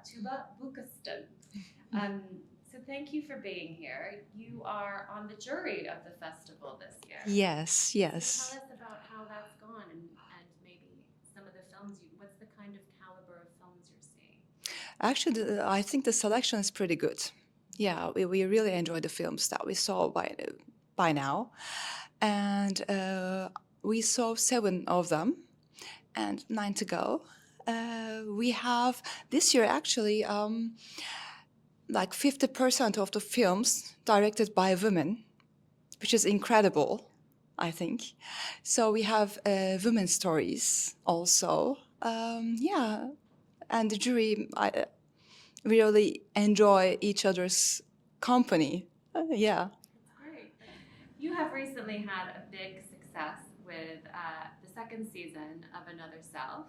Tuba Büyüküstün. So thank you for being here. You are on the jury of the festival this year. Yes, So yes. tell us about how that's gone and maybe some of the films what's the kind of caliber of films you're seeing? Actually, I think the selection is pretty good. Yeah, we really enjoyed the films that we saw by now, and we saw 7 of them, and 9 to go. We have this year actually like 50% of the films directed by women, which is incredible, I think. So we have women stories also. Yeah, and the jury, we really enjoy each other's company. Yeah. That's great. You have recently had a big success with the second season of Another Self,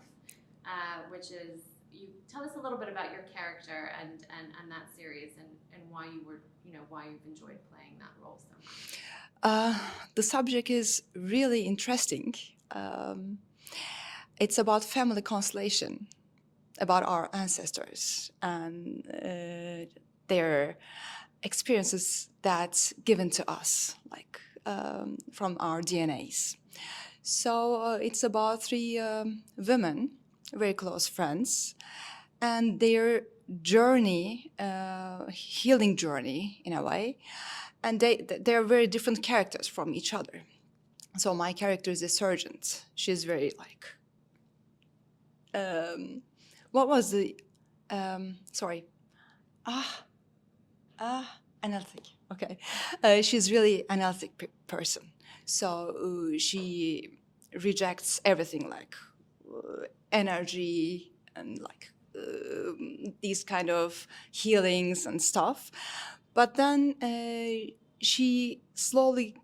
which is you tell us a little bit about your character and that series and why you were why you've enjoyed playing that role so much. The subject is really interesting. It's about family constellation, about our ancestors and their experiences that's given to us, like from our DNAs. So it's about 3 women, very close friends, and their journey, healing journey in a way, and they're very different characters from each other. So my character is a surgeon. She's very like, what was the, sorry, analytic. Okay, she's really analytic person. So she rejects everything like energy and like these kind of healings and stuff. But then she slowly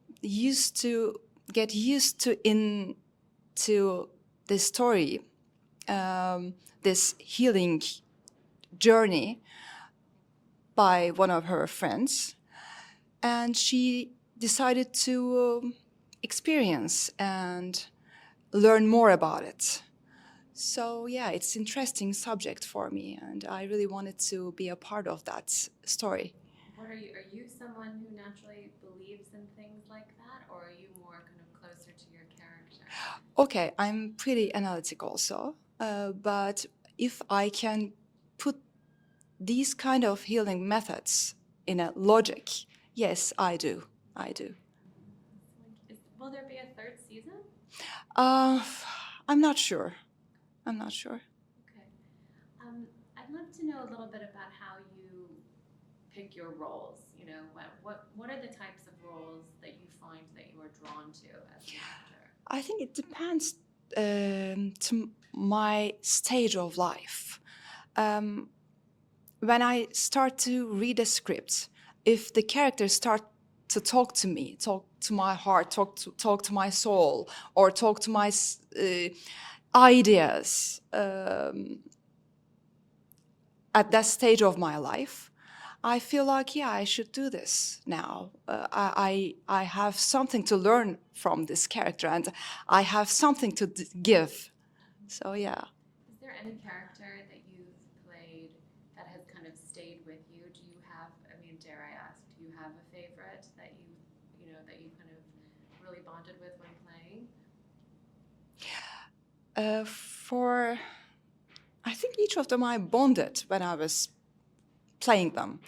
get used to into this story, this healing journey by one of her friends, and she decided to experience and learn more about it. So yeah, it's interesting subject for me, and I really wanted to be a part of that story. What are you? Are you someone who naturally believes in things like that, or are you more kind of closer to your character? Okay, I'm pretty analytic also, but if I can put these kind of healing methods in a logic, yes, I do. I do. Will there be a third season? Uh, I'm not sure. I'm not sure. Okay. I'd love to know a little bit about how you pick your roles. You know, what are the types of roles that you find that you are drawn to as an actor? I think it depends to my stage of life. When I start to read a script, if the characters start to talk to me, talk to my heart, talk to my soul, or talk to my ideas at that stage of my life, I feel like, yeah, I should do this now. I have something to learn from this character, and I have something to give. So yeah. Is there any character that you've played that has kind of stayed with you? Do you have, I mean, dare I ask, do you have a favorite that that you kind of really bonded with when playing? For I think each of them I bonded when I was playing them.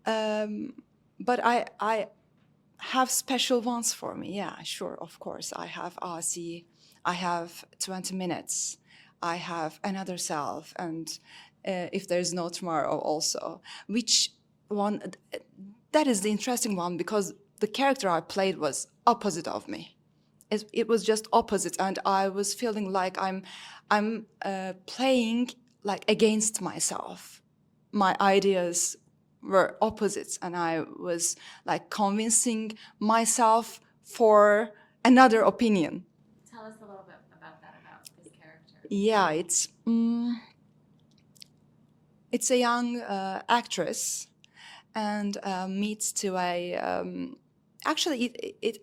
But I have special ones for me. Yeah, sure, of course. I have Asi, I have 20 Minutes, I have Another Self, and If There's No Tomorrow also. Which one? That is the interesting one because the character I played was opposite of me. It was just opposite, and I was feeling like I'm playing like against myself. My ideas were opposites, and I was like convincing myself for another opinion. Tell us a little bit about that, about this character. Yeah, it's a young actress, and meets to a actually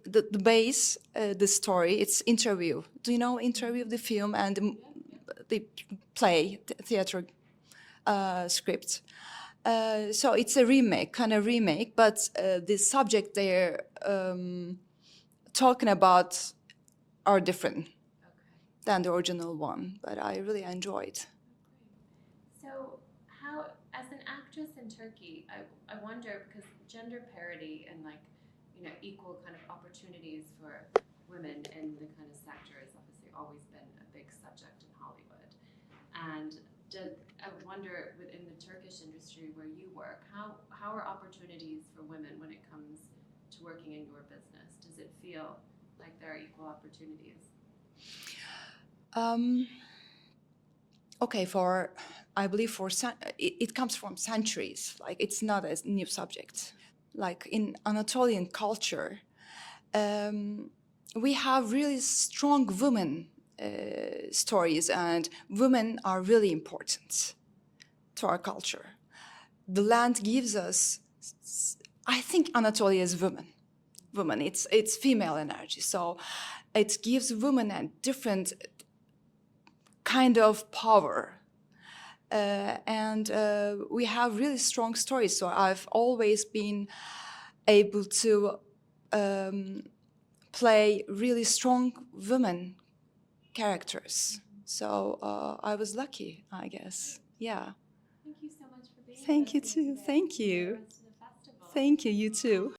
the base the story, it's Interview. Do you know Interview, the film and the play, theater script. So it's a remake, kind of remake, but the subject they're talking about are different Okay. than the original one, but I really enjoyed. So, how, as an actress in Turkey, I wonder, because gender parity and like, equal kind of opportunities for women in the kind of sector has obviously always been a big subject in Hollywood. And I wonder within the Turkish industry where you work, how are opportunities for women when it comes to working in your business? Does it feel like there are equal opportunities? Okay, I believe it comes from centuries. Like it's not a new subject. Like in Anatolian culture, we have really strong women stories, and women are really important to our culture. The land gives us. I think Anatolia is women. Women, it's female energy, so it gives women a different kind of power. And we have really strong stories. So I've always been able to play really strong women characters. So I was lucky, I guess. Yeah. Thank you so much for being Thank you with us here too. today. Thank Enjoy the you. rest of the festival. Thank you. You too.